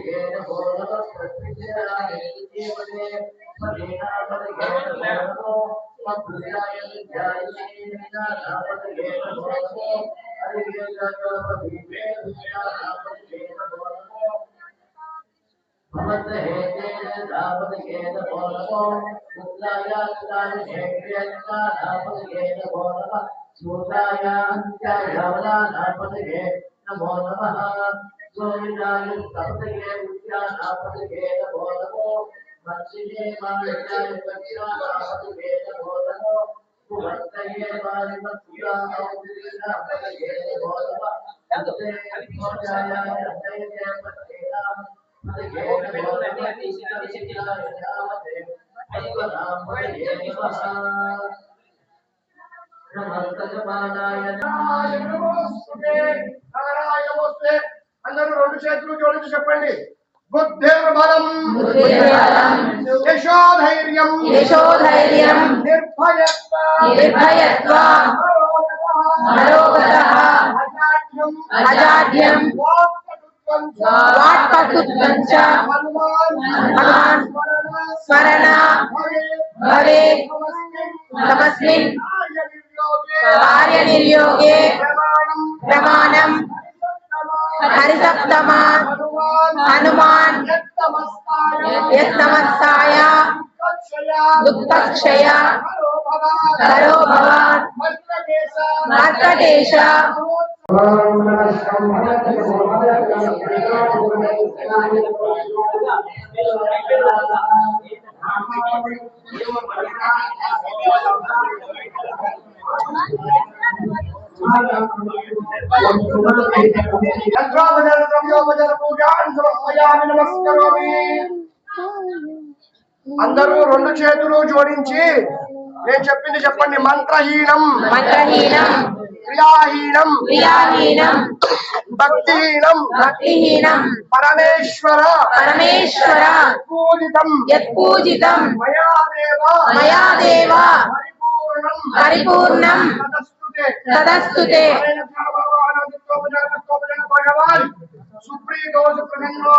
नमो नमः गोविंदाय सप्तगे उद्यानापतगे नमो नमो मत्स्ये मानसाय पक्षानापतगे नमो नमो कुवत्तये मानमत्स्यानापतगे नमो नमः तत्ते मोजाय तत्ते पत्तेना पतगे नमो नमः शिशिराय नामते अश्वनाम पतगे नमः అందరూ రెండు చేతులు జోడించి చెప్పండి బుద్ధిర్బలం యశోధైర్యం నిర్భయత్వం అజాడ్యం వాక్పటుత్వం చ హనుమాన్ స్మరణ భవేత్ తమస్మిన్ కార్యనిర్యోగే ప్రమాణం హరిసప్తమా హనుమాన్ యత్తమస్తాయ దుఃఖక్షయ కరో భవాన్ మర్కటేశ అందరూ రెండు చేతులు జోడించి నేను చెప్పింది చెప్పండి మంత్రహీనం క్రియాహీనం భక్తిహీనం పరమేశ్వర పూజితం మయా దేవ పరిపూర్ణం తదస్తుతే భగవాన్ సుప్రీతో సుప్రసన్నో